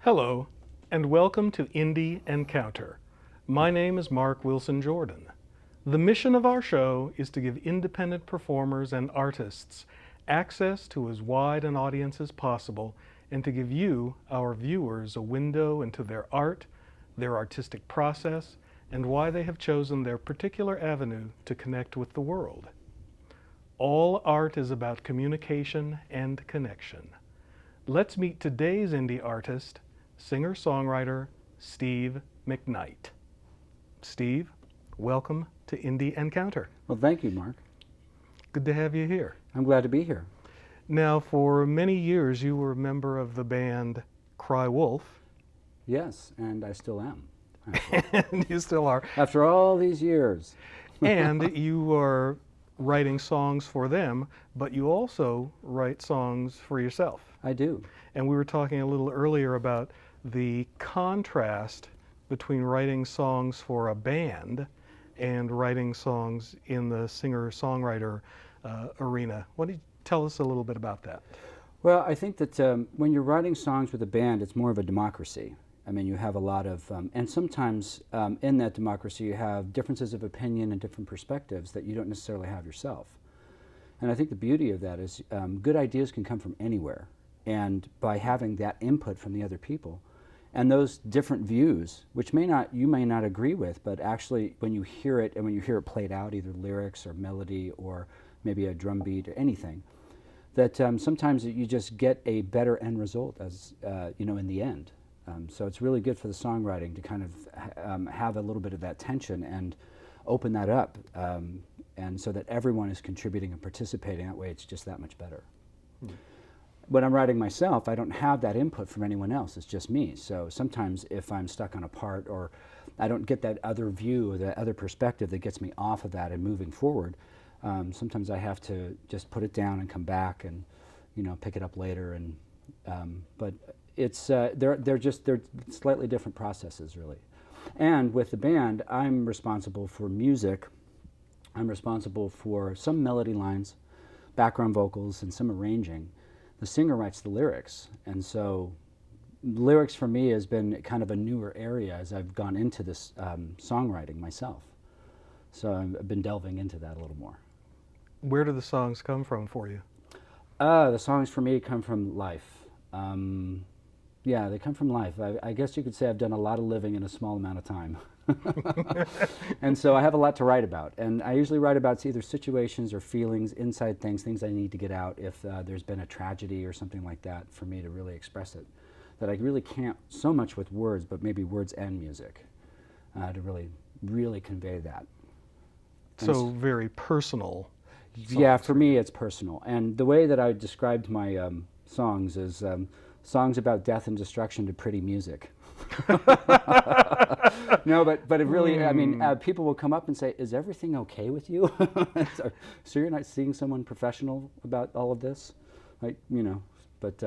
Hello, and welcome to Indie Encounter. My name is Mark Wilson Jordan. The mission of our show is to give independent performers and artists access to as wide an audience as possible and to give you, our viewers, a window into their art, their artistic process, and why they have chosen their particular avenue to connect with the world. All art is about communication and connection. Let's meet today's indie artist, singer-songwriter Steve McKnight. Steve, welcome to Indie Encounter. Well, thank you, Mark. Good to have you here. I'm glad to be here. Now, for many years, you were a member of the band Cry Wolf. Yes, and I still am. And you still are. After all these years. And you are writing songs for them, but you also write songs for yourself. I do. And we were talking a little earlier about the contrast between writing songs for a band and writing songs in the singer-songwriter arena. Why don't you tell us a little bit about that? Well, I think that when you're writing songs with a band, it's more of a democracy. I mean, you have a lot of, and sometimes in that democracy you have differences of opinion and different perspectives that you don't necessarily have yourself. And I think the beauty of that is good ideas can come from anywhere. And by having that input from the other people, and those different views, which you may not agree with, but actually when you hear it, and when you hear it played out, either lyrics or melody or maybe a drum beat or anything, that sometimes you just get a better end result as, in the end. So it's really good for the songwriting to kind of have a little bit of that tension and open that up, and so that everyone is contributing and participating. That way it's just that much better. When I'm writing myself, I don't have that input from anyone else. It's just me. So sometimes if I'm stuck on a part or I don't get that other view or that other perspective that gets me off of that and moving forward, sometimes I have to just put it down and come back and pick it up later. And but it's they're slightly different processes, really. And with the band, I'm responsible for music. I'm responsible for some melody lines, background vocals, and some arranging. The singer writes the lyrics, and so lyrics for me has been kind of a newer area as I've gone into this songwriting myself. So I've been delving into that a little more. Where do the songs come from for you? The songs for me come from life. Yeah, they come from life. I guess you could say I've done a lot of living in a small amount of time. And so I have a lot to write about. And I usually write about either situations or feelings, inside things I need to get out if there's been a tragedy or something like that for me to really express it. That I really can't so much with words, but maybe words and music to really convey that. So very personal. Yeah, for me it's personal. And the way that I described my songs is songs about death and destruction to pretty music. No, but it really, I mean, people will come up and say, "Is everything okay with you?" So you're not seeing someone professional about all of this, like But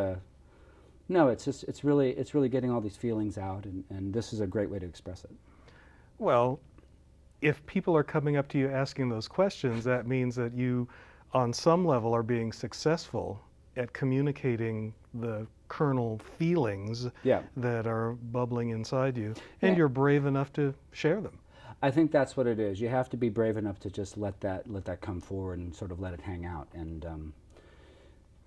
no, it's really getting all these feelings out, and this is a great way to express it. Well, if people are coming up to you asking those questions, that means that you, on some level, are being successful at communicating the kernel feelings that are bubbling inside you, and you're brave enough to share them. I think that's what it is. You have to be brave enough to just let that come forward and sort of let it hang out. And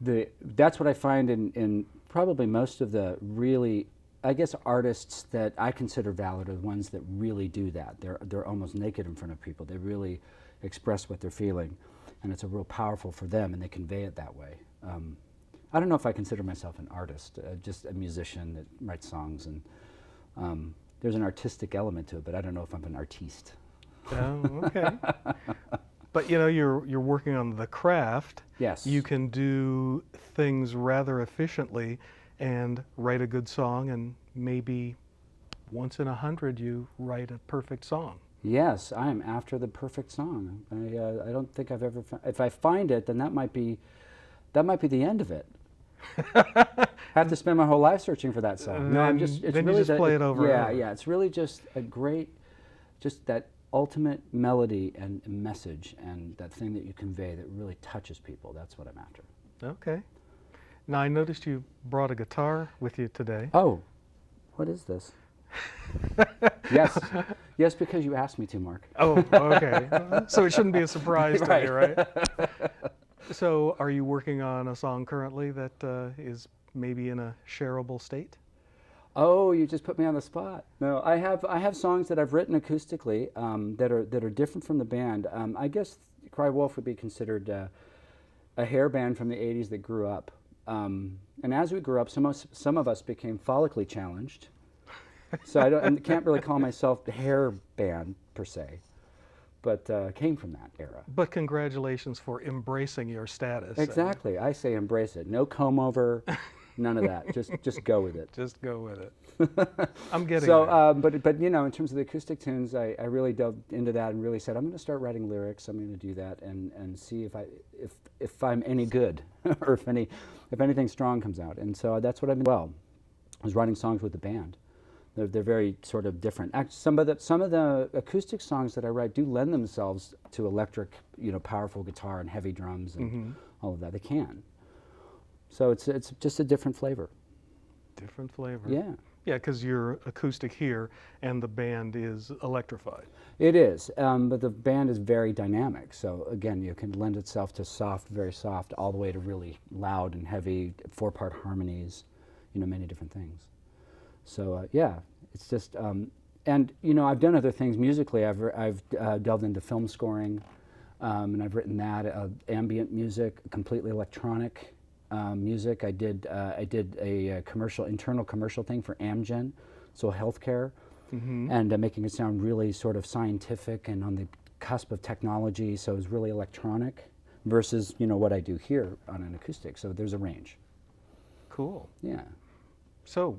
that's what I find in probably most of the really, I guess, artists that I consider valid are the ones that really do that. They're almost naked in front of people. They really express what they're feeling, and it's a real powerful for them, and they convey it that way. I don't know if I consider myself an artist, just a musician that writes songs, and there's an artistic element to it, but I don't know if I'm an artiste. Oh, okay. But you're working on the craft. Yes. You can do things rather efficiently and write a good song, and maybe once in 100 you write a perfect song. Yes, I am after the perfect song. I don't think I've ever if I find it, then that might be the end of it. I have to spend my whole life searching for that song. No, it's then really you just play it over. Yeah, it's really just a great, just that ultimate melody and message and that thing that you convey that really touches people. That's what I'm after. Okay. Now I noticed you brought a guitar with you today. Oh, What is this? Yes. Yes, because you asked me to, Mark. Oh, okay. So it shouldn't be a surprise to me, Right. right? So are you working on a song currently that is maybe in a shareable state? Oh, you just put me on the spot. No, I have songs that I've written acoustically that are different from the band. I guess Cry Wolf would be considered a hair band from the '80s that grew up. And as we grew up, some of us became follically challenged. So I can't really call myself a hair band per se, but came from that era. But congratulations for embracing your status. Exactly. I say embrace it. No comb over, none of that. Just go with it. Just go with it. I'm getting So, there. but you know, in terms of the acoustic tunes, I really delved into that and really said, I'm going to start writing lyrics. I'm going to do that and see if I'm any good or if anything strong comes out. And so that's what I've been. Well, I was writing songs with the band. They're very sort of different. Some of the acoustic songs that I write do lend themselves to electric, you know, powerful guitar and heavy drums and all of that. They can. So it's just a different flavor. Different flavor. Yeah. Yeah, because you're acoustic here and the band is electrified. It is, but the band is very dynamic. So again, you can lend itself to soft, very soft, all the way to really loud and heavy 4-part harmonies, you know, many different things. So yeah, it's just, and you know, I've done other things musically. I've delved into film scoring, and I've written that, ambient music, completely electronic music. I did a internal commercial thing for Amgen, so healthcare, and making it sound really sort of scientific and on the cusp of technology. So it was really electronic versus, you know, what I do here on an acoustic. So there's a range. Cool. Yeah. So,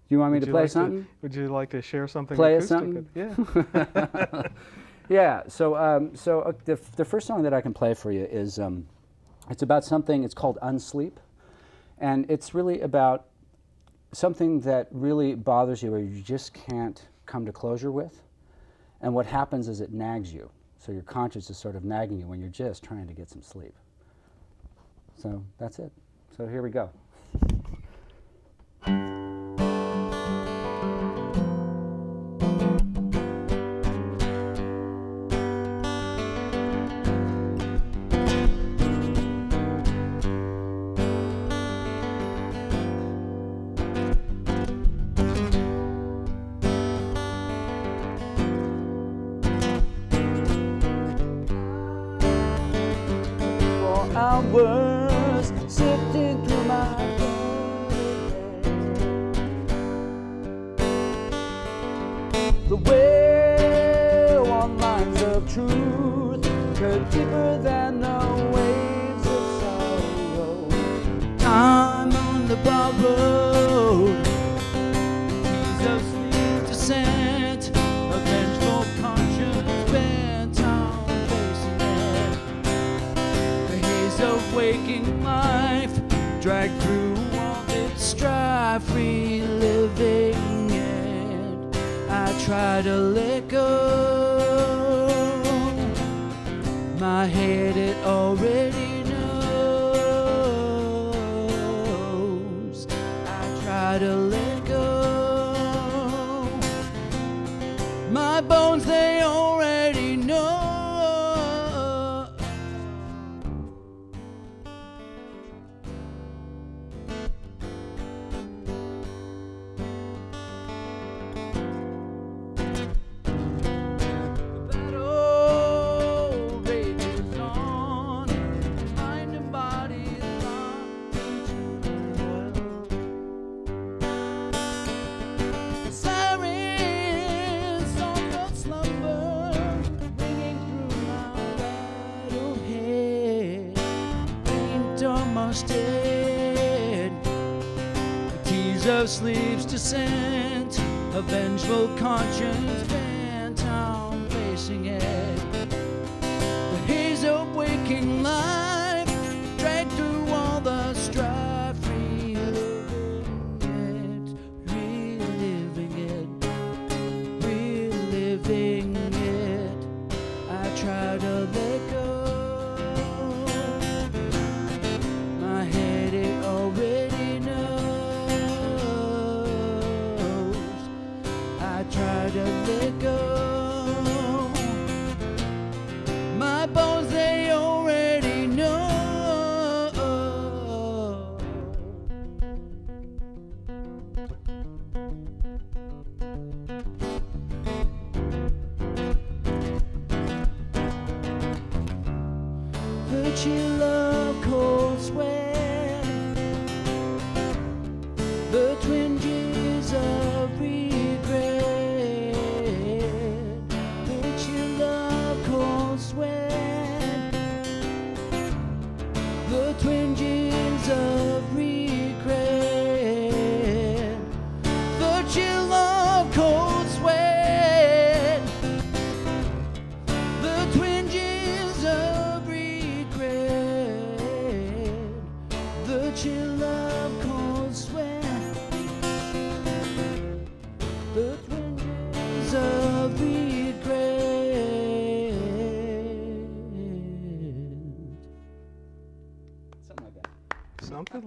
You want me to play something? Would you like to share something Play us acoustic? something? Yeah. Yeah. So the first song that I can play for you is it's about something. It's called Unsleep, and it's really about something that really bothers you, or you just can't come to closure with. And what happens is it nags you. So your conscience is sort of nagging you when you're just trying to get some sleep. So that's it. So here we go. Hours sifting through my brain. The well-worn lines of truth cut deeper than the waves of sorrow. I'm on the borrowed keys of sleep descent, a vengeful conscience bent on facing it. The haze of waking life dragged through all its strife, reliving it. I try to let go. My head, it already knows. I try to let go. My bones, they already know. Of sleep's descent, a vengeful conscience bent on facing it. The haze of waking life dragged through all the strife, reliving it. I try to let go. My head, it already knows.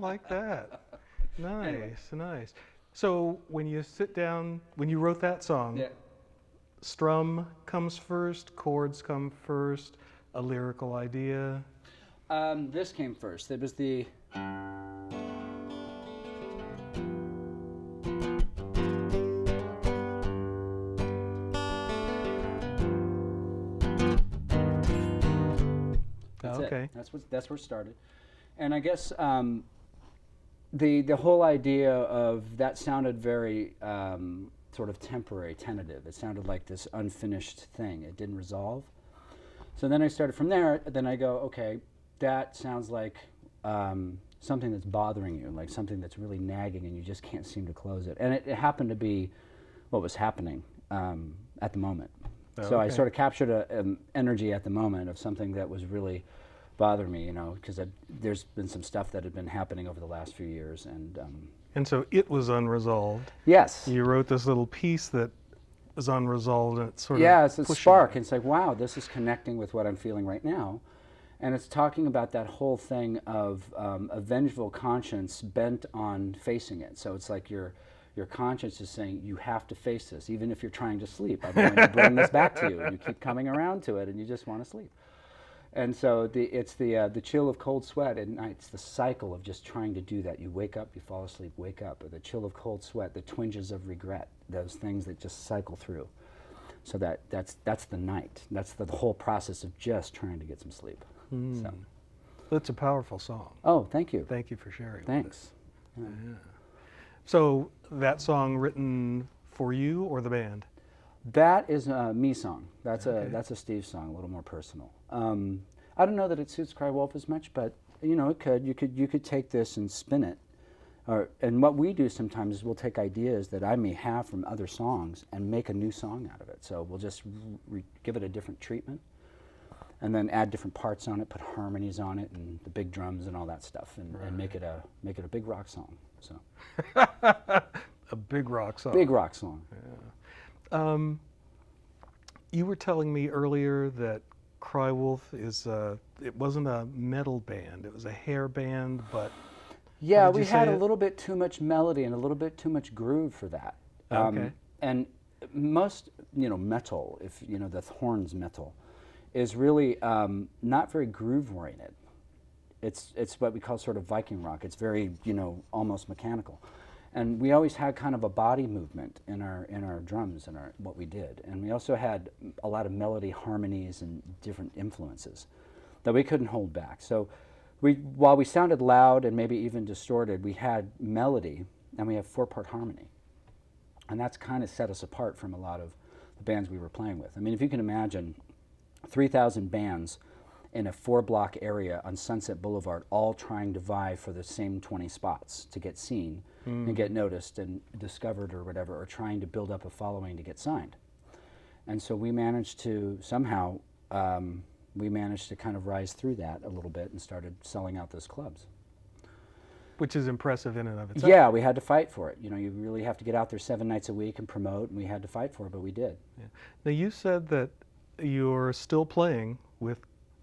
like that. Nice, Anyway. nice. So when you sit down, when you wrote that song, strum comes first, chords come first, a lyrical idea. This came first. It was the. That's Okay. it. That's where it started, and I guess the whole idea of that sounded very sort of temporary, tentative. It sounded like this unfinished thing. It didn't resolve. So then I started from there. Then I go, okay, that sounds like something that's bothering you, like something that's really nagging, and you just can't seem to close it. And it happened to be what was happening at the moment. So I sort of captured an energy at the moment of something that was really bothering me, you know, because there's been some stuff that had been happening over the last few years. And so it was unresolved. Yes. You wrote this little piece that was unresolved, and it's sort of it's a spark. And it's like, wow, this is connecting with what I'm feeling right now. And it's talking about that whole thing of a vengeful conscience bent on facing it. So it's like your conscience is saying, you have to face this, even if you're trying to sleep. I'm going to bring this back to you. And you keep coming around to it, and you just want to sleep. And so it's the chill of cold sweat at night. It's the cycle of just trying to do that. You wake up, you fall asleep, wake up. Or the chill of cold sweat, the twinges of regret, those things that just cycle through. So that's the night. That's the whole process of just trying to get some sleep. So. That's a powerful song. Oh, thank you. Thank you for sharing. Thanks. Yeah. So that song written for you or the band? That is a me song. That's a Steve song, a little more personal. I don't know that it suits Cry Wolf as much, but you know, it could. You could take this and spin it. And what we do sometimes is we'll take ideas that I may have from other songs and make a new song out of it. So we'll just give it a different treatment, and then add different parts on it, put harmonies on it, and the big drums and all that stuff, and make it a big rock song. So a big rock song. Big rock song. Yeah. You were telling me earlier that Cry Wolf it wasn't a metal band; it was a hair band, but yeah, we had a little bit too much melody and a little bit too much groove for that. Okay. And most, metal, if the horns metal, is really not very groove oriented. It's what we call sort of Viking rock. It's very almost mechanical, and we always had kind of a body movement in our drums and what we did, and we also had a lot of melody harmonies and different influences that we couldn't hold back. So while we sounded loud and maybe even distorted, we had melody and we have 4-part harmony, and that's kind of set us apart from a lot of the bands we were playing with. I mean, if you can imagine 3,000 bands in a 4-block area on Sunset Boulevard, all trying to vie for the same 20 spots to get seen and get noticed and discovered or whatever, or trying to build up a following to get signed. And so we managed to somehow, kind of rise through that a little bit and started selling out those clubs. Which is impressive in and of itself. Yeah, we had to fight for it. You really have to get out there 7 nights a week and promote, and we had to fight for it, but we did. Yeah. Now you said that you're still playing with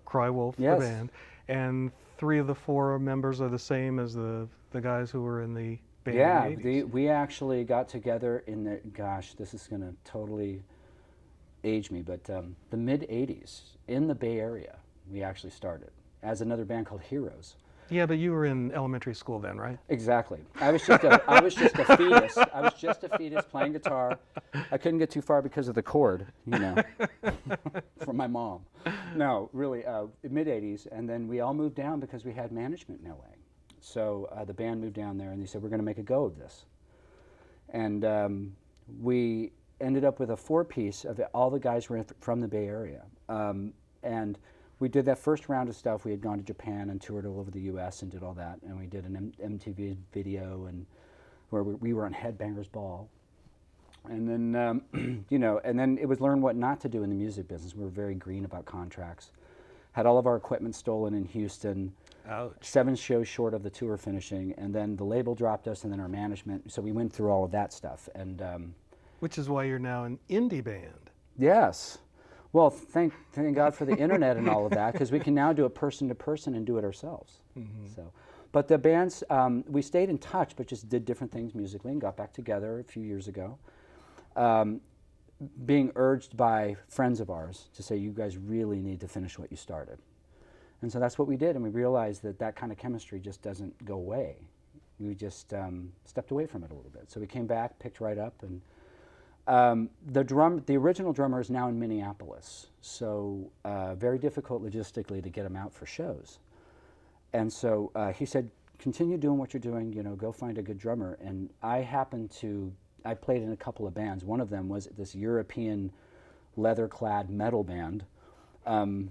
Cry Wolf, yes. the band, and 3 of the 4 members are the same as the guys who were in the band in the 80s. We actually got together in the, this is going to totally age me, but the mid-'80s in the Bay Area, we actually started as another band called Heroes. Yeah, but you were in elementary school then, right? Exactly. I was just a fetus. I was just a fetus playing guitar. I couldn't get too far because of the cord, from my mom. No, really, mid-'80s, and then we all moved down because we had management in LA. So the band moved down there, and they said, we're going to make a go of this. And we ended up with a 4-piece of it. All the guys were from the Bay Area. And we did that first round of stuff. We had gone to Japan and toured all over the U.S. and did all that. And we did an MTV video and where we were on Headbangers Ball. And then, and then it was learn what not to do in the music business. We were very green about contracts. Had all of our equipment stolen in Houston. Ouch. 7 shows short of the tour finishing. And then the label dropped us and then our management. So we went through all of that stuff. And which is why you're now an indie band. Yes. Well, thank God for the internet and all of that, because we can now do it person to person and do it ourselves. Mm-hmm. So, But the bands, we stayed in touch, but just did different things musically and got back together a few years ago. Being urged by friends of ours to say, you guys really need to finish what you started. And so that's what we did, and we realized that that kind of chemistry just doesn't go away. We just stepped away from it a little bit. So we came back, picked right up, and the original drummer is now in Minneapolis, so very difficult logistically to get him out for shows. And so he said, continue doing what you're doing, you know, go find a good drummer. And I played in a couple of bands. One of them was this European leather-clad metal band out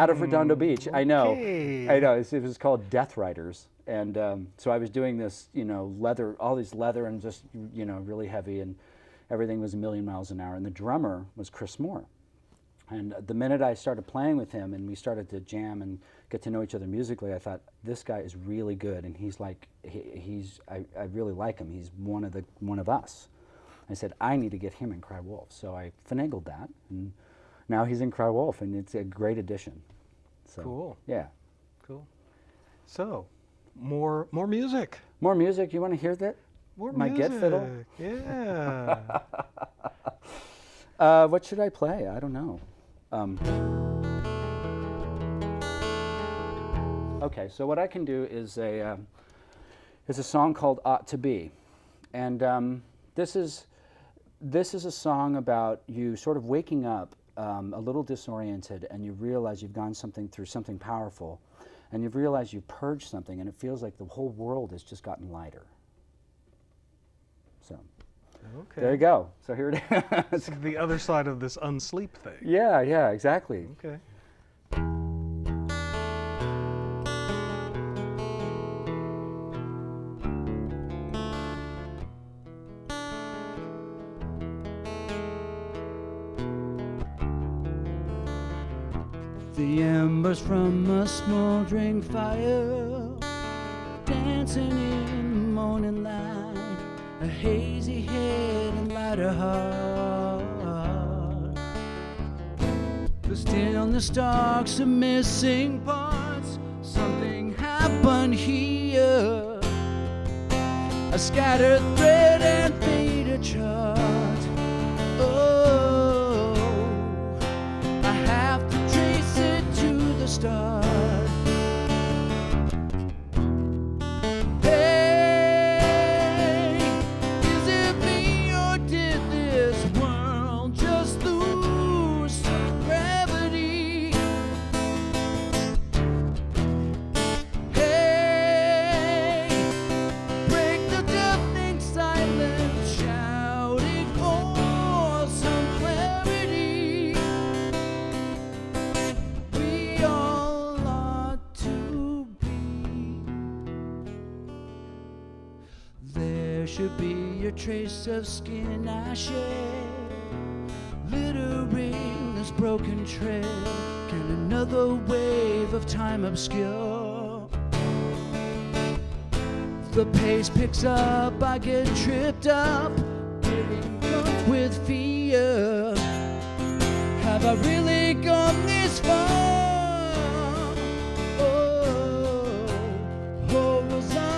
of Redondo Beach. Okay. I know. It was called Death Riders. And so I was doing this, you know, all these leather and just, you know, really heavy, and everything was a million miles an hour. And the drummer was Chris Moore. And the minute I started playing with him and we started to jam and get to know each other musically, I thought, this guy is really good, and he's like, I really like him. He's one of us. I said, I need to get him in Cry Wolf. So I finagled that, and now he's in Cry Wolf, and it's a great addition. So, Cool. Yeah. Cool. So, more music. More music. You want to hear that? More My music. Get Fiddle? Yeah. What should I play? I don't know. Okay, so what I can do is a song called "Ought to Be," and this is a song about you sort of waking up a little disoriented, and you realize you've gone through something powerful, and you've realized you purged something, and it feels like the whole world has just gotten lighter. So. Okay. There you go. So here it is. It's the other side of this Unsleep thing. Yeah, exactly. Okay. The embers from a smoldering fire, dancing in the morning light, a hazy head and lighter heart. The stillness stalks of missing parts. Something happened here. A scattered thread and faded chart. Oh, I have to trace it to the start. Should be a trace of skin I share, littering this broken trail. Can another wave of time obscure? If the pace picks up, I get tripped up, getting drunk with fear. Have I really gone this far? Oh, was I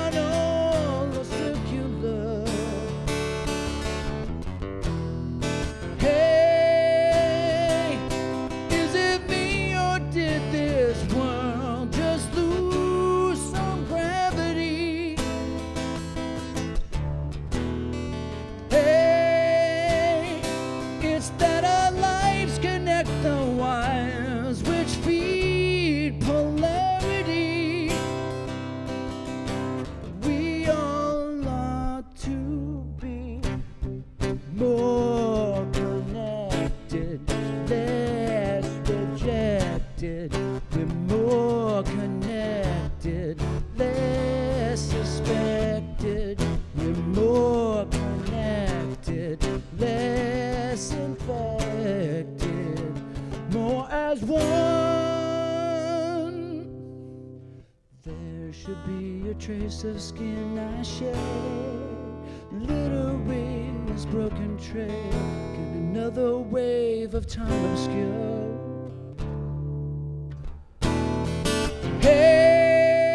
trace of skin I share, littering this broken trail. Can another wave of time obscure? Hey!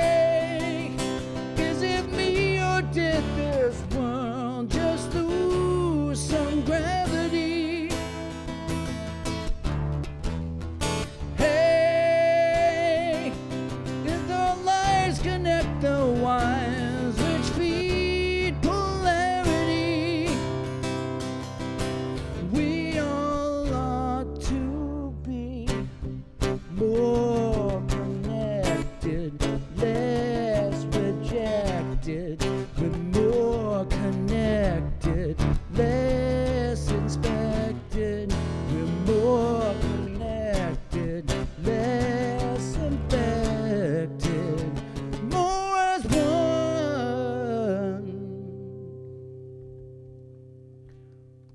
more connected, less inspected. We're more connected, less infected, more as one.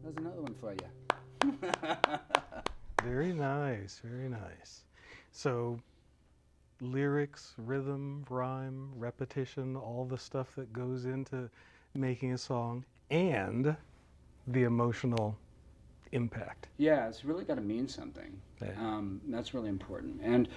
There's another one for you. Very nice, very nice. So lyrics, rhythm, rhyme, repetition, all the stuff that goes into making a song, and the emotional impact. Yeah, it's really got to mean something. Yeah. That's really important. And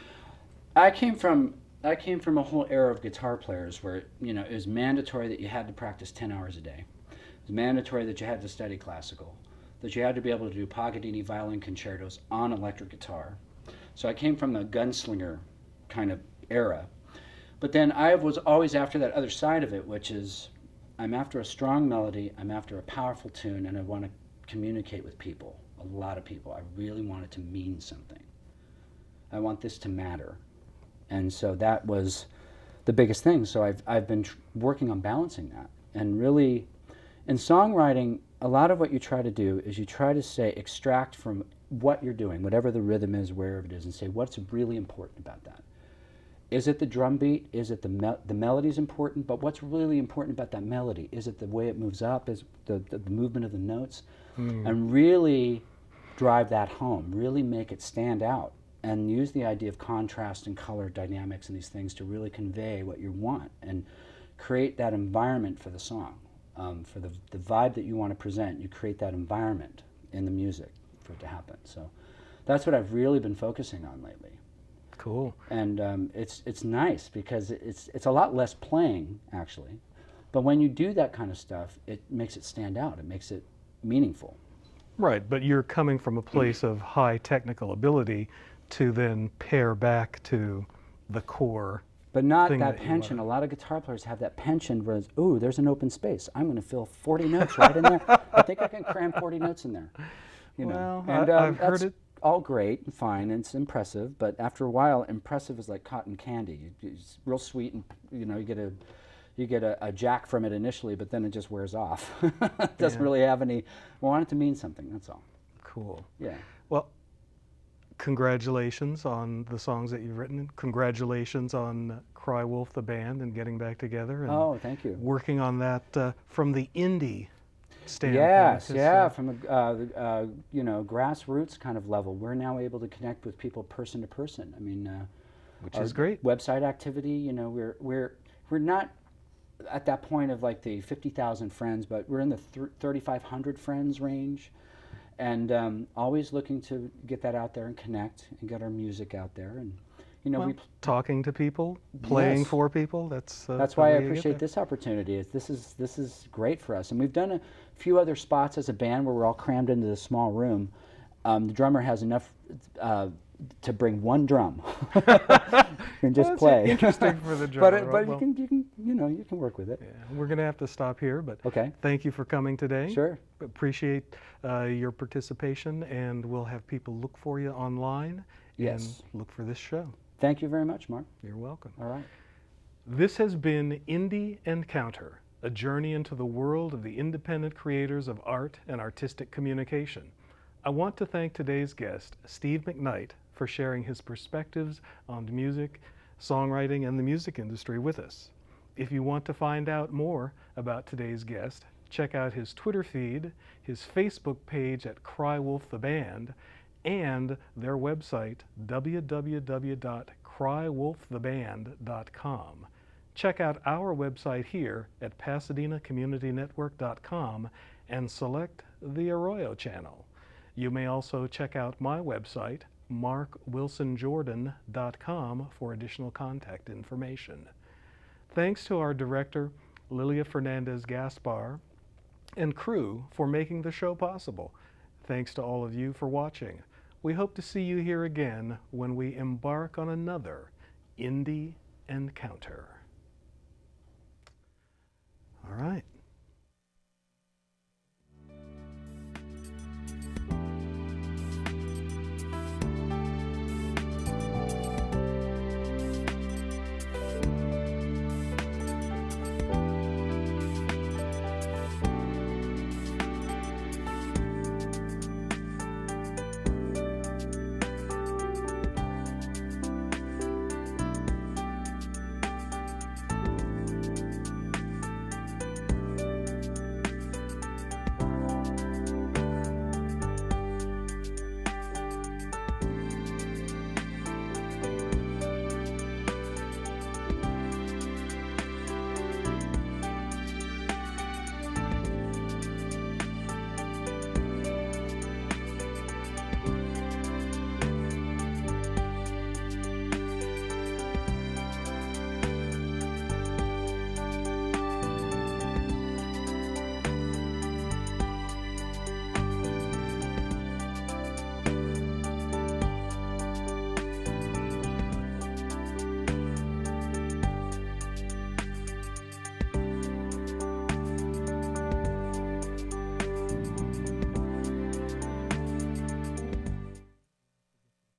I came from a whole era of guitar players where, you know, it was mandatory that you had to practice 10 hours a day. It was mandatory that you had to study classical, that you had to be able to do Paganini violin concertos on electric guitar. So I came from the gunslinger kind of era. But then I was always after that other side of it, which is I'm after a strong melody, I'm after a powerful tune, and I want to communicate with people, a lot of people. I really want it to mean something. I want this to matter. And so that was the biggest thing. So I've been working on balancing that. And really, in songwriting, a lot of what you try to do is you try to say, extract from what you're doing, whatever the rhythm is, wherever it is, and say, what's really important about that? Is it the drum beat? Is it the melody's important? But what's really important about that melody? Is it the way it moves up? Is the movement of the notes? And really drive that home, really make it stand out, and use the idea of contrast and color dynamics and these things to really convey what you want and create that environment for the song. For the vibe that you want to present, you create that environment in the music for it to happen. So that's what I've really been focusing on lately. Cool. And it's nice because it's a lot less playing, actually. But when you do that kind of stuff, it makes it stand out. It makes it meaningful. Right, but you're coming from a place of high technical ability to then pair back to the core. But not thing that that you penchant. A wanna- lot of guitar players have that penchant where it's, ooh, there's an open space. I'm going to fill 40 notes right in there. I think I can cram 40 notes in there. You know. Well, And I've heard that's it. all great and fine, and it's impressive. But after a while, impressive is like cotton candy. It's real sweet, and you know, you get a jack from it initially, but then it just wears off. It doesn't really have any. We want it to mean something. That's all. Cool. Yeah. Well, congratulations on the songs that you've written. Congratulations on Cry Wolf the band and getting back together and Oh, thank you. working on that from the indie standpoint. Yes, 'cause, yeah, from a you know, grassroots kind of level, we're now able to connect with people person to person. I mean, which our is great. website activity. You know, we're not at that point of like the 50,000 friends, but we're in the 3,500 friends range, and always looking to get that out there and connect and get our music out there. And you know, Well, we talking to people, playing Yes. for people. That's That's the why I way you get appreciate there. this opportunity. This is great for us, and we've done a few other spots as a band where we're all crammed into this small room. The drummer has enough to bring one drum and just That's play. interesting for the drummer. but Well, you can work with it. yeah, we're going to have to stop here, but Okay. thank you for coming today. Sure. Appreciate your participation, and we'll have people look for you online Yes. and look for this show. Thank you very much, Mark. You're welcome. All right. This has been Indie Encounter, a journey into the world of the independent creators of art and artistic communication. I want to thank today's guest, Steve McKnight, for sharing his perspectives on music, songwriting, and the music industry with us. If you want to find out more about today's guest, check out his Twitter feed, his Facebook page at Cry Wolf the Band, and their website, www.crywolftheband.com. Check out our website here at PasadenaCommunityNetwork.com and select the Arroyo channel. You may also check out my website, markwilsonjordan.com, for additional contact information. Thanks to our director, Lilia Fernandez-Gaspar, and crew for making the show possible. Thanks to all of you for watching. We hope to see you here again when we embark on another Indie Encounter. All right.